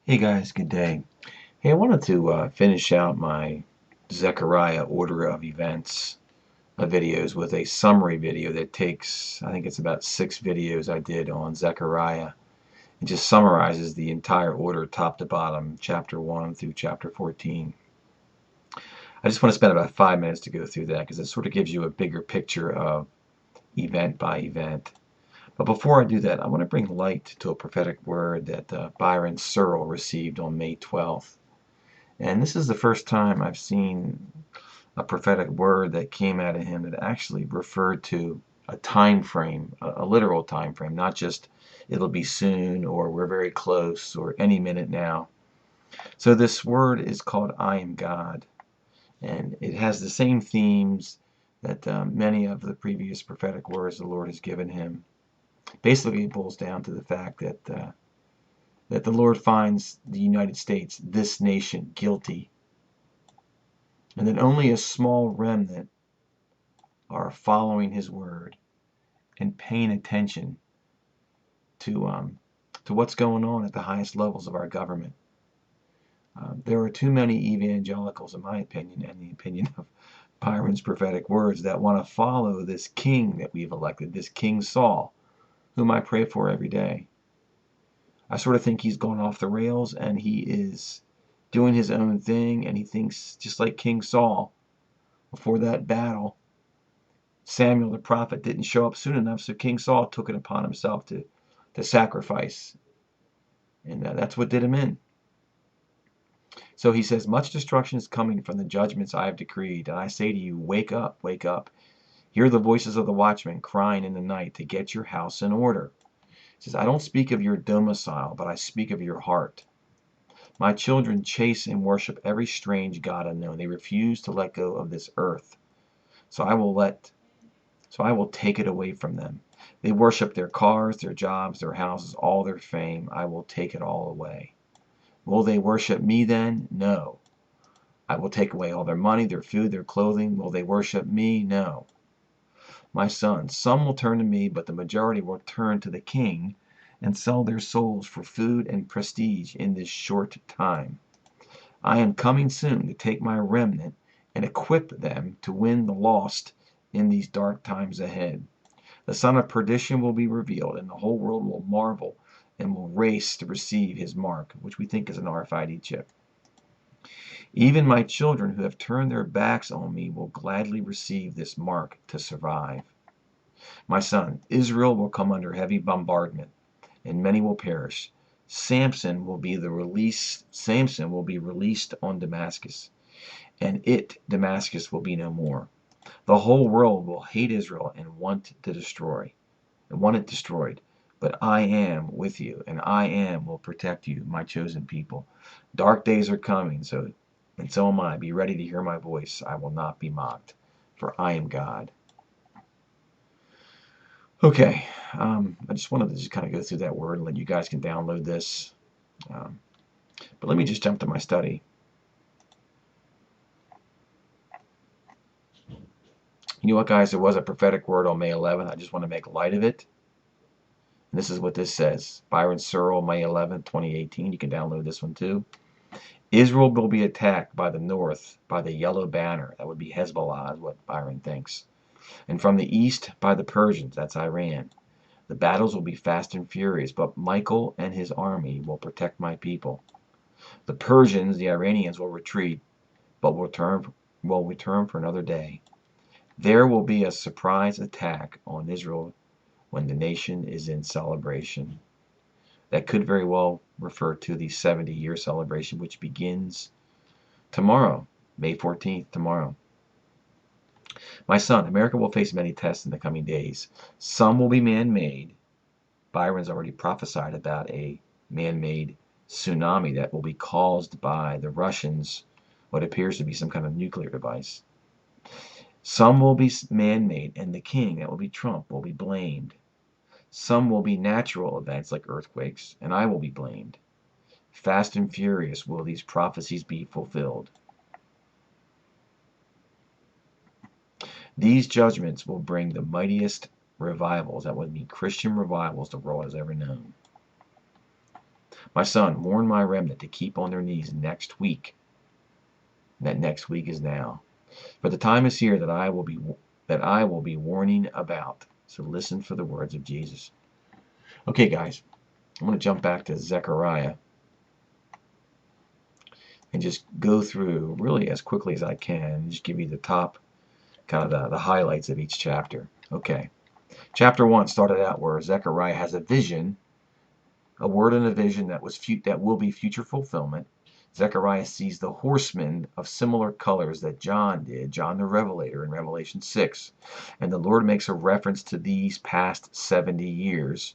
Hey guys, good day. Hey, I wanted to finish out my Zechariah order of events videos with a summary video that takes, I think it's about 6 videos I did on Zechariah. It just summarizes the entire order top to bottom, chapter 1 through chapter 14. I just want to spend about 5 minutes to go through that because it sort of gives you a bigger picture of event by event. But before I do that, I want to bring light to a prophetic word that Byron Searle received on May 12th. And this is the first time I've seen a prophetic word that came out of him that actually referred to a time frame, a literal time frame, not just it'll be soon or we're very close or any minute now. So this word is called I am God, and it has the same themes that many of the previous prophetic words the Lord has given him. Basically, it boils down to the fact that the Lord finds the United States, this nation, guilty, and that only a small remnant are following his word and paying attention to to what's going on at the highest levels of our government. There are too many evangelicals, in my opinion, and the opinion of Byron's prophetic words, that want to follow this king that we've elected, this King Saul, whom I pray for every day. I sort of think he's gone off the rails and he is doing his own thing, and he thinks just like King Saul before that battle. Samuel the prophet didn't show up soon enough, so King Saul took it upon himself to sacrifice, and that's what did him in. So he says, much destruction is coming from the judgments I have decreed, and I say to you, wake up, wake up. Hear the voices of the watchmen crying in the night to get your house in order. He says, I don't speak of your domicile, but I speak of your heart. My children chase and worship every strange god unknown. They refuse to let go of this earth. So I will take it away from them. They worship their cars, their jobs, their houses, all their fame. I will take it all away. Will they worship me then? No. I will take away all their money, their food, their clothing. Will they worship me? No. My son, some will turn to me, but the majority will turn to the king and sell their souls for food and prestige in this short time. I am coming soon to take my remnant and equip them to win the lost in these dark times ahead. The son of perdition will be revealed, and the whole world will marvel and will race to receive his mark, which we think is an RFID chip. Even my children who have turned their backs on me will gladly receive this mark to survive. My son, Israel will come under heavy bombardment, and many will perish. Samson will be released on Damascus, and Damascus, will be no more. The whole world will hate Israel and want it destroyed. But I am with you, and will protect you, my chosen people. Dark days are coming, and so am I. Be ready to hear my voice. I will not be mocked, for I am God. Okay, I just wanted to just kind of go through that word and let you guys can download this. But let me just jump to my study. You know what, guys? There was a prophetic word on May 11th. I just want to make light of it. And this is what this says. Byron Searle, May 11th, 2018. You can download this one too. Israel will be attacked by the north by the yellow banner. That would be Hezbollah, is what Byron thinks. And from the east by the Persians. That's Iran. The battles will be fast and furious, but Michael and his army will protect my people. The Persians, the Iranians, will retreat, but will return for another day. There will be a surprise attack on Israel when the nation is in celebration. That could very well refer to the 70-year celebration, which begins tomorrow, May 14th, tomorrow. My son, America will face many tests in the coming days. Some will be man-made. Byron's already prophesied about a man-made tsunami that will be caused by the Russians, what appears to be some kind of nuclear device. Some will be man-made, and the king, that will be Trump, will be blamed. Some will be natural events like earthquakes, and I will be blamed. Fast and furious will these prophecies be fulfilled. These judgments will bring the mightiest revivals, that would be Christian revivals, the world has ever known. My son, warn my remnant to keep on their knees next week. And that next week is now. For the time is here that I will be warning about. So listen for the words of Jesus. Okay, guys, I'm going to jump back to Zechariah and just go through really as quickly as I can and just give you the top, kind of the highlights of each chapter. Okay. Chapter 1 started out where Zechariah has a vision, a word in a vision that will be future fulfillment. Zechariah sees the horsemen of similar colors that John did, John the Revelator in Revelation 6. And the Lord makes a reference to these past 70 years.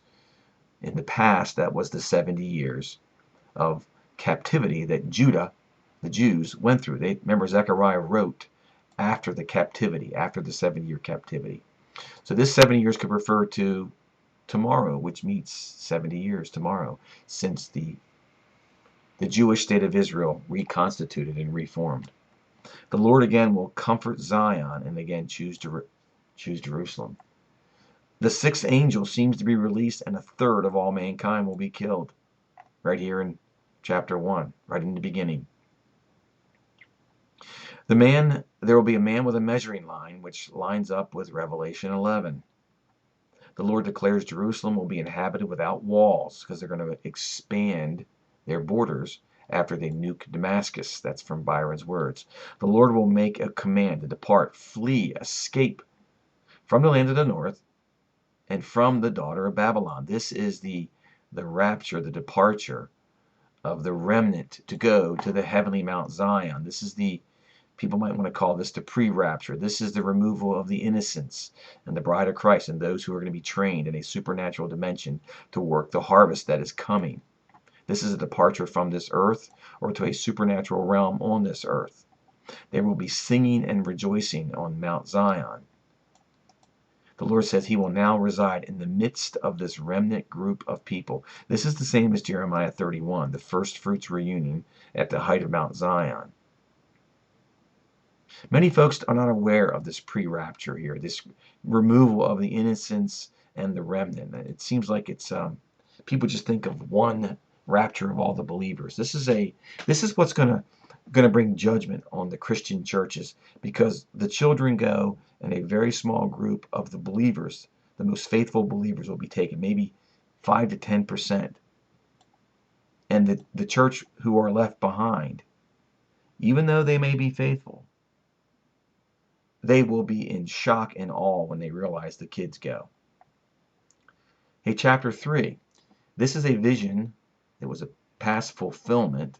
In the past, that was the 70 years of captivity that Judah, the Jews, went through. Remember, Zechariah wrote after the captivity, after the 70-year captivity. So this 70 years could refer to tomorrow, which meets 70 years tomorrow, since the Jewish state of Israel reconstituted and reformed. The Lord again will comfort Zion and again choose Jerusalem. The sixth angel seems to be released, and a third of all mankind will be killed. Right here in chapter 1, right in the beginning. There will be a man with a measuring line, which lines up with Revelation 11. The Lord declares Jerusalem will be inhabited without walls, because they're going to expand their borders after they nuke Damascus. That's from Byron's words. The Lord will make a command to depart, flee, escape from the land of the north and from the daughter of Babylon. This is the rapture, the departure of the remnant to go to the heavenly Mount Zion. This is people might want to call this the pre-rapture. This is the removal of the innocents and the bride of Christ and those who are going to be trained in a supernatural dimension to work the harvest that is coming. This is a departure from this earth or to a supernatural realm on this earth. There will be singing and rejoicing on Mount Zion. The Lord says he will now reside in the midst of this remnant group of people. This is the same as Jeremiah 31, the first fruits reunion at the height of Mount Zion. Many folks are not aware of this pre-rapture here, this removal of the innocents and the remnant. It seems like it's people just think of one rapture of all the believers. This is what's going to bring judgment on the Christian churches, because the children go and a very small group of the believers, the most faithful believers, will be taken, maybe 5 to 10%. And the church who are left behind, even though they may be faithful, they will be in shock and awe when they realize the kids go. Hey, chapter 3. This is a vision. It was a past fulfillment,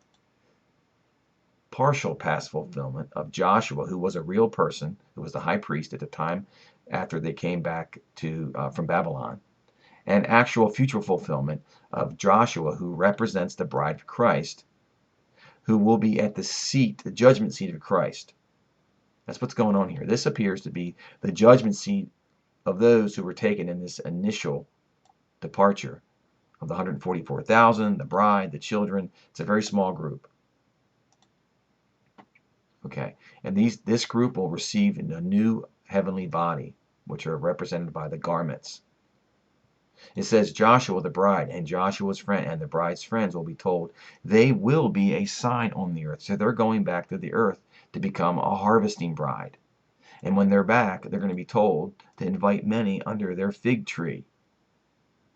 partial past fulfillment of Joshua, who was a real person, who was the high priest at the time after they came back from Babylon, and actual future fulfillment of Joshua, who represents the bride of Christ, who will be at the judgment seat of Christ. That's what's going on here. This appears to be the judgment seat of those who were taken in this initial departure of the 144,000, the bride, the children. It's a very small group. Okay, and this group will receive a new heavenly body, which are represented by the garments. It says Joshua the bride and Joshua's friend and the bride's friends will be told they will be a sign on the earth. So they're going back to the earth to become a harvesting bride. And when they're back, they're going to be told to invite many under their fig tree.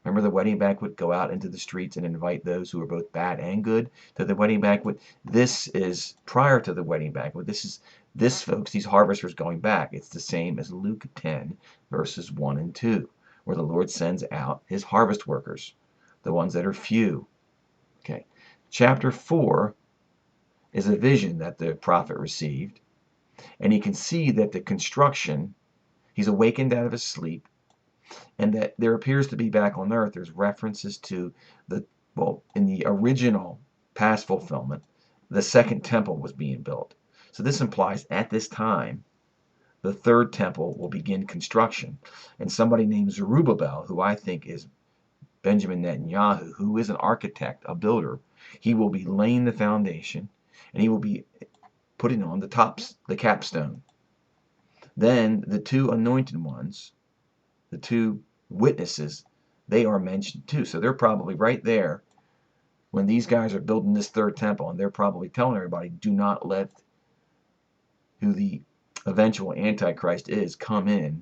Remember the wedding banquet? Go out into the streets and invite those who are both bad and good to the wedding banquet. This is prior to the wedding banquet. This folks, these harvesters going back. It's the same as Luke 10, verses 1 and 2, where the Lord sends out his harvest workers, the ones that are few. Okay. Chapter 4 is a vision that the prophet received, and he can see that the construction, he's awakened out of his sleep, and that there appears to be back on earth, there's references to in the original past fulfillment, the second temple was being built. So this implies at this time, the third temple will begin construction. And somebody named Zerubbabel, who I think is Benjamin Netanyahu, who is an architect, a builder, he will be laying the foundation, and he will be putting on the capstone. Then the two anointed ones, the two witnesses, they are mentioned too. So they're probably right there when these guys are building this third temple, and they're probably telling everybody, do not let who the eventual Antichrist is come in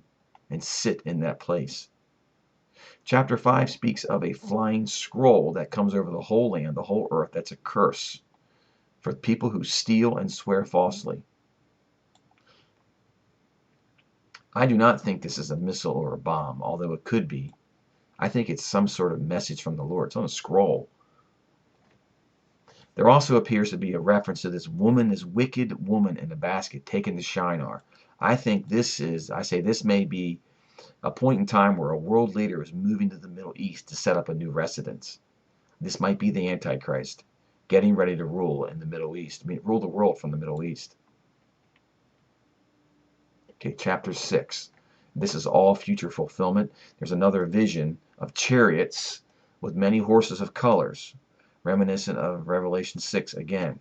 and sit in that place. Chapter 5 speaks of a flying scroll that comes over the whole land, the whole earth. That's a curse for people who steal and swear falsely. I do not think this is a missile or a bomb, although it could be. I think it's some sort of message from the Lord. It's on a scroll. There also appears to be a reference to this woman, this wicked woman in a basket taken to Shinar. I think this may be a point in time where a world leader is moving to the Middle East to set up a new residence. This might be the Antichrist getting ready to rule in the Middle East, rule the world from the Middle East. Okay, chapter 6. This is all future fulfillment. There's another vision of chariots with many horses of colors, reminiscent of Revelation 6 again.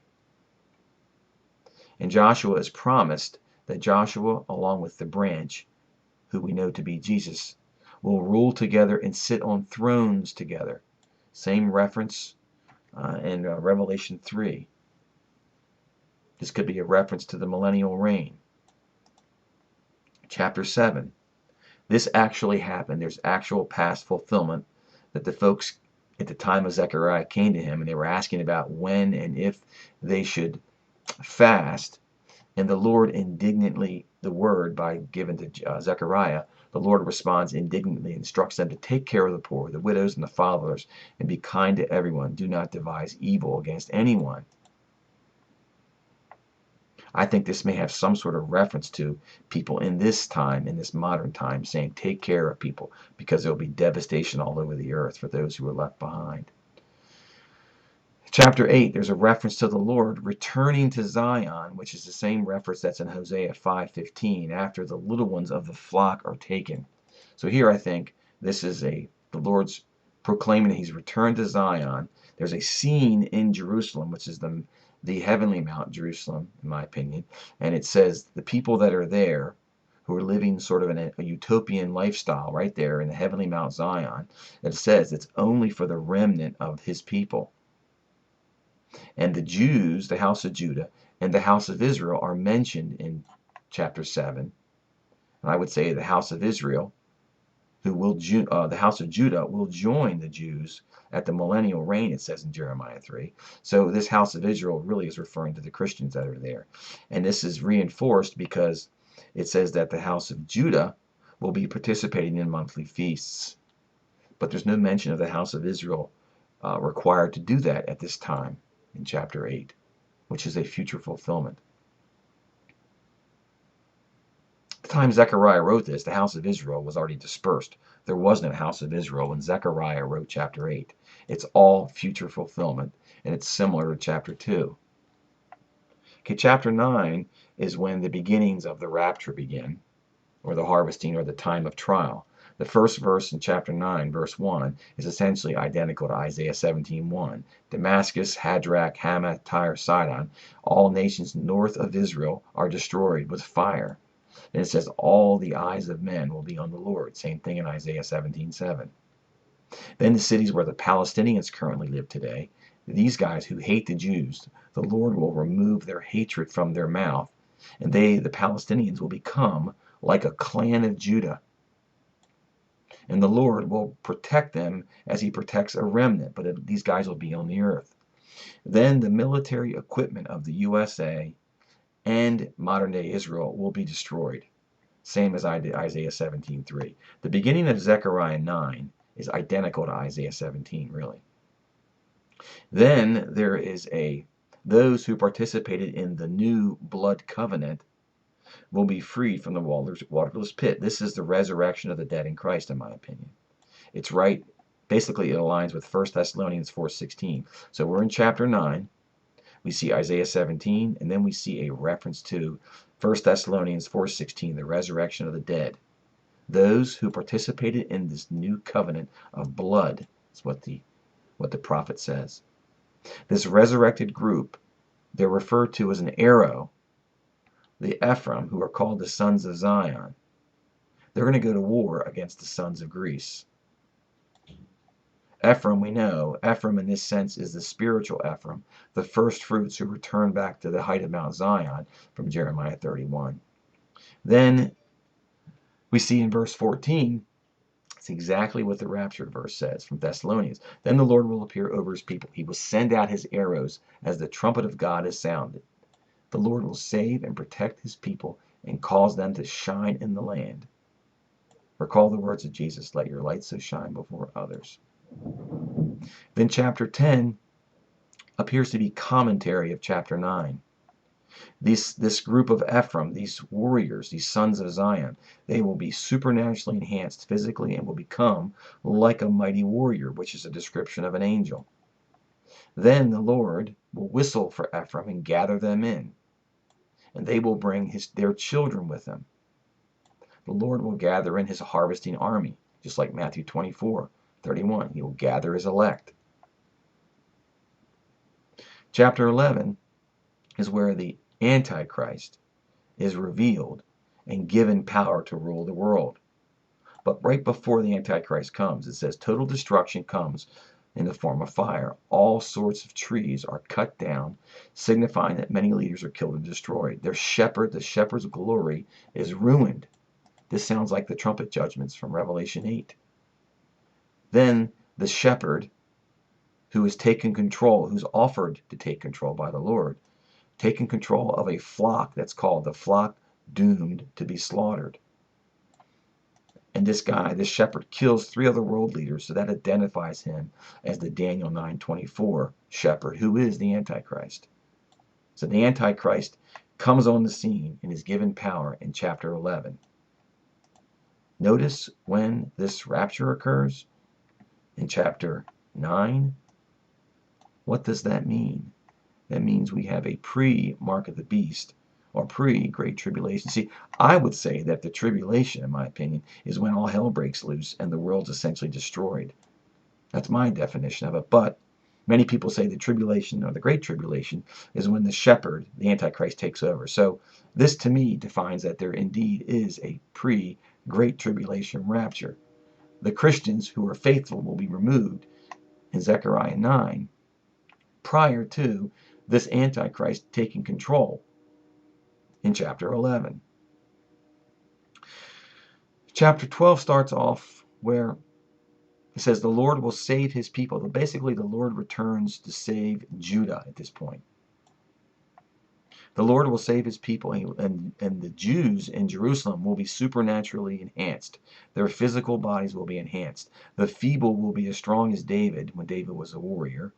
And Joshua is promised that Joshua, along with the branch, who we know to be Jesus, will rule together and sit on thrones together. Same reference in Revelation 3. This could be a reference to the millennial reign. Chapter 7. This actually happened. There's actual past fulfillment that the folks at the time of Zechariah came to him and they were asking about when and if they should fast. And the Lord indignantly, the word given to Zechariah, the Lord responds indignantly, instructs them to take care of the poor, the widows, and the fatherless, and be kind to everyone. Do not devise evil against anyone. I think this may have some sort of reference to people in this time, in this modern time, saying take care of people because there will be devastation all over the earth for those who are left behind. Chapter 8, there's a reference to the Lord returning to Zion, which is the same reference that's in Hosea 5:15, after the little ones of the flock are taken. So here I think this is the Lord's proclaiming that he's returned to Zion. There's a scene in Jerusalem, which is the heavenly Mount Jerusalem, in my opinion, and it says the people that are there who are living sort of in a utopian lifestyle right there in the heavenly Mount Zion, it says it's only for the remnant of his people. And the Jews, the house of Judah, and the house of Israel are mentioned in chapter 7. And I would say the house of Israel, the house of Judah will join the Jews at the millennial reign, it says in Jeremiah 3. So this house of Israel really is referring to the Christians that are there. And this is reinforced because it says that the house of Judah will be participating in monthly feasts. But there's no mention of the house of Israel required to do that at this time in chapter 8, which is a future fulfillment. At the time Zechariah wrote this, the house of Israel was already dispersed. There was no house of Israel when Zechariah wrote chapter 8. It's all future fulfillment, and it's similar to chapter 2. Okay, chapter 9 is when the beginnings of the rapture begin, or the harvesting, or the time of trial. The first verse in chapter 9, verse 1, is essentially identical to Isaiah 17:1. Damascus, Hadrach, Hamath, Tyre, Sidon, all nations north of Israel are destroyed with fire. And it says all the eyes of men will be on the Lord. Same thing in Isaiah 17:7. Then the cities where the Palestinians currently live today, these guys who hate the Jews, the Lord will remove their hatred from their mouth, and they, the Palestinians, will become like a clan of Judah. And the Lord will protect them as he protects a remnant, but these guys will be on the earth. Then the military equipment of the USA and modern-day Israel will be destroyed, same as Isaiah 17:3. The beginning of Zechariah 9 is identical to Isaiah 17, really. Then there is those who participated in the new blood covenant will be freed from the waterless pit. This is the resurrection of the dead in Christ, in my opinion. It's right. Basically, it aligns with 1 Thessalonians 4:16. So we're in chapter 9. We see Isaiah 17, and then we see a reference to 1 Thessalonians 4:16, the resurrection of the dead. Those who participated in this new covenant of blood is what the prophet says. This resurrected group, they're referred to as an arrow, the Ephraim, who are called the sons of Zion. They're going to go to war against the sons of Greece. Ephraim, we know, Ephraim in this sense is the spiritual Ephraim, the first fruits who return back to the height of Mount Zion from Jeremiah 31. Then we see in verse 14, it's exactly what the rapture verse says from Thessalonians. Then the Lord will appear over his people. He will send out his arrows as the trumpet of God is sounded. The Lord will save and protect his people and cause them to shine in the land. Recall the words of Jesus, let your light so shine before others. Then chapter 10 appears to be commentary of chapter 9. This group of Ephraim, these warriors, these sons of Zion, they will be supernaturally enhanced physically and will become like a mighty warrior, which is a description of an angel. Then the Lord will whistle for Ephraim and gather them in, and they will bring their children with them. The Lord will gather in his harvesting army, just like Matthew 24:31. He will gather his elect. Chapter 11 is where the Antichrist is revealed and given power to rule the world. But right before the Antichrist comes, it says total destruction comes in the form of fire. All sorts of trees are cut down, signifying that many leaders are killed and destroyed. The shepherd's glory, is ruined. This sounds like the trumpet judgments from Revelation 8. Then the shepherd, who has taken control, who's offered to take control by the Lord, taking control of a flock that's called the flock doomed to be slaughtered. And this shepherd, kills 3 other world leaders, so that identifies him as the Daniel 9:24 shepherd, who is the Antichrist. So the Antichrist comes on the scene and is given power in chapter 11. Notice when this rapture occurs in chapter 9. What does that mean? That means we have a pre-mark of the beast, or pre-great tribulation. See, I would say that the tribulation, in my opinion, is when all hell breaks loose and the world's essentially destroyed. That's my definition of it. But many people say the tribulation, or the great tribulation, is when the shepherd, the Antichrist, takes over. So this to me defines that there indeed is a pre-great tribulation rapture. The Christians who are faithful will be removed in Zechariah 9 prior to this Antichrist taking control in chapter 11. Chapter 12 starts off where it says the Lord will save his people. Basically, the Lord returns to save Judah at this point. The Lord will save his people, and the Jews in Jerusalem will be supernaturally enhanced. Their physical bodies will be enhanced. The feeble will be as strong as David when David was a warrior.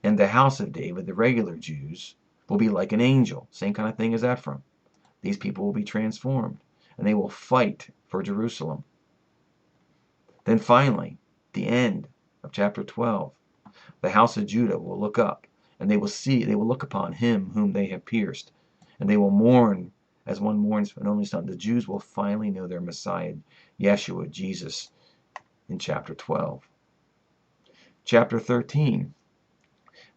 And the house of David, the regular Jews, will be like an angel. Same kind of thing as Ephraim. These people will be transformed, and they will fight for Jerusalem. Then finally, the end of chapter 12, the house of Judah will look up, and they will look upon him whom they have pierced, and they will mourn as one mourns for an only son. The Jews will finally know their Messiah, Yeshua, Jesus, in chapter 12. Chapter 13,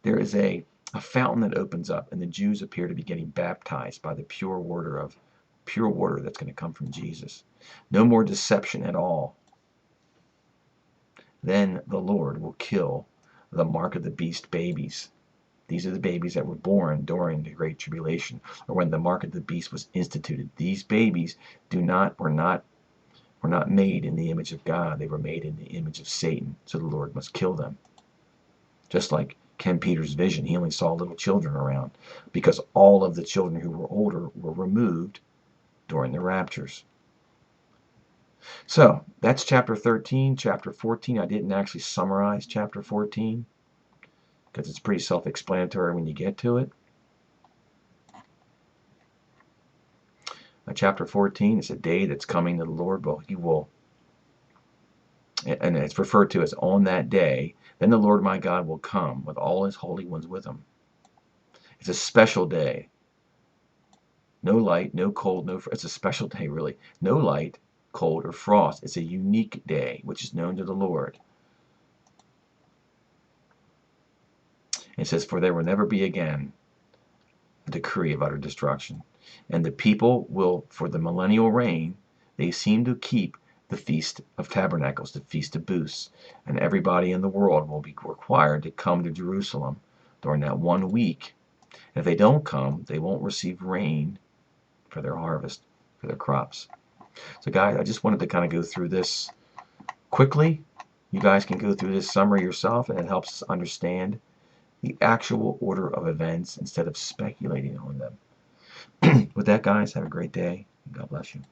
there is a fountain that opens up, and the Jews appear to be getting baptized by the pure water that's going to come from Jesus. No more deception at all. Then the Lord will kill the mark of the beast babies. These are the babies that were born during the Great Tribulation, or when the mark of the beast was instituted. These babies were not made in the image of God. They were made in the image of Satan. So the Lord must kill them. Just like Ken Peters' vision, he only saw little children around because all of the children who were older were removed during the raptures. So that's chapter 13. Chapter 14, I didn't actually summarize chapter 14 because it's pretty self-explanatory when you get to it. Chapter 14 is a day that's coming to the Lord. Well, he will, and it's referred to as on that day, then the Lord my God will come with all his holy ones with him. It's a special day. No light, no cold, it's a special day, really. No light, cold, or frost. It's a unique day, which is known to the Lord. It says, for there will never be again a decree of utter destruction. And the people will, for the millennial reign, they seem to keep the Feast of Tabernacles, the Feast of Booths, and everybody in the world will be required to come to Jerusalem during that 1 week. If they don't come, they won't receive rain for their harvest, for their crops. So guys, I just wanted to kind of go through this quickly. You guys can go through this summary yourself, and it helps us understand the actual order of events instead of speculating on them. With that, guys, have a great day. God bless you.